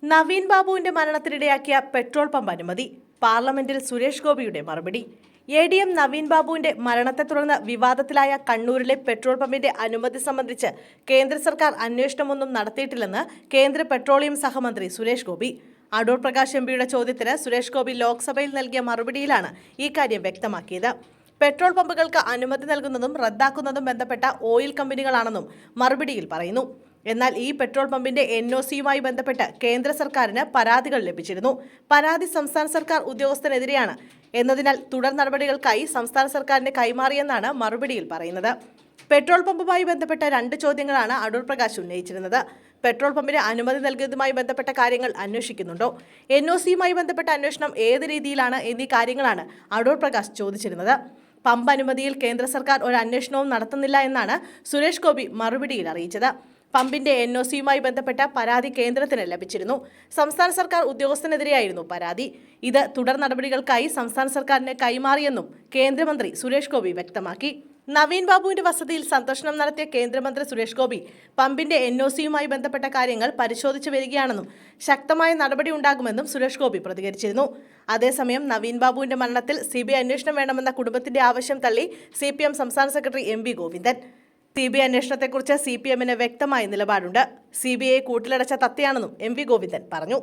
നവീൻ ബാബുവിന്റെ മരണത്തിനിടയാക്കിയ petrol pump അനുമതി. പാർലമെന്റിൽ സുരേഷ് ഗോപിയുടെ മറുപടി. ADM നവീൻ ബാബുവിന്റെ മരണത്തെ തുടർന്ന് വിവാദത്തിലായ കണ്ണൂരിലെ പെട്രോൾ പമ്പിന്റെ അനുമതി സംബന്ധിച്ച് കേന്ദ്ര സർക്കാർ അന്വേഷണമൊന്നും നടത്തിയിട്ടില്ലെന്ന് കേന്ദ്ര പെട്രോളിയം സഹമന്ത്രി സുരേഷ് ഗോപി. അടൂർ പ്രകാശ് MPയുടെ ചോദ്യത്തിന് സുരേഷ് ഗോപി ലോക്സഭയിൽ നൽകിയ മറുപടിയിലാണ് ഈ കാര്യം വ്യക്തമാക്കിയത്. പെട്രോൾ പമ്പുകൾക്ക് അനുമതി നൽകുന്നതും റദ്ദാക്കുന്നതും ബന്ധപ്പെട്ട ഓയിൽ കമ്പനികളാണെന്നും മറുപടിയിൽ പറയുന്നു. എന്നാൽ ഈ പെട്രോൾ പമ്പിന്റെ NOCയുമായി ബന്ധപ്പെട്ട് കേന്ദ്ര സർക്കാരിന് പരാതികൾ ലഭിച്ചിരുന്നു. പരാതി സംസ്ഥാന സർക്കാർ ഉദ്യോഗസ്ഥനെതിരെയാണ് എന്നതിനാൽ തുടർ നടപടികൾക്കായി സംസ്ഥാന സർക്കാരിന് കൈമാറിയെന്നാണ് മറുപടിയിൽ പറയുന്നത്. പെട്രോൾ പമ്പുമായി ബന്ധപ്പെട്ട 2 ചോദ്യങ്ങളാണ് അടൂർ പ്രകാശ് ഉന്നയിച്ചിരുന്നത്. പെട്രോൾ പമ്പിന് അനുമതി നൽകിയതുമായി ബന്ധപ്പെട്ട കാര്യങ്ങൾ അന്വേഷിക്കുന്നുണ്ടോ, NOCയുമായി ബന്ധപ്പെട്ട അന്വേഷണം ഏത് രീതിയിലാണ് എന്നീ കാര്യങ്ങളാണ് അടൂർ പ്രകാശ് ചോദിച്ചിരുന്നത്. പമ്പ് അനുമതിയിൽ കേന്ദ്ര സർക്കാർ ഒരു അന്വേഷണവും നടത്തുന്നില്ല എന്നാണ് സുരേഷ് ഗോപി മറുപടിയിൽ അറിയിച്ചത്. പമ്പിന്റെ NOCയുമായി ബന്ധപ്പെട്ട പരാതി കേന്ദ്രത്തിന് ലഭിച്ചിരുന്നു. സംസ്ഥാന സർക്കാർ ഉദ്യോഗസ്ഥനെതിരെയായിരുന്നു പരാതി. ഇത് തുടർ നടപടികൾക്കായി സംസ്ഥാന സർക്കാരിന് കൈമാറിയെന്നും കേന്ദ്രമന്ത്രി സുരേഷ് ഗോപി വ്യക്തമാക്കി. നവീൻ ബാബുവിന്റെ വസതിയിൽ സന്ദർശനം നടത്തിയ കേന്ദ്രമന്ത്രി സുരേഷ് ഗോപി പമ്പിന്റെ NOCയുമായി ബന്ധപ്പെട്ട കാര്യങ്ങൾ പരിശോധിച്ചു വരികയാണെന്നും ശക്തമായ നടപടി ഉണ്ടാകുമെന്നും സുരേഷ് ഗോപി പ്രതികരിച്ചിരുന്നു. അതേസമയം നവീൻ ബാബുവിന്റെ മരണത്തിൽ CBI അന്വേഷണം വേണമെന്ന കുടുംബത്തിന്റെ ആവശ്യം തള്ളി CPM സംസ്ഥാന സെക്രട്ടറി MV ഗോവിന്ദൻ. CBI അന്വേഷണത്തെക്കുറിച്ച് CPMന് വ്യക്തമായ നിലപാടുണ്ട്. CBIയെ കൂട്ടിലടച്ച തത്തയാണെന്നും MV ഗോവിന്ദൻ പറഞ്ഞു.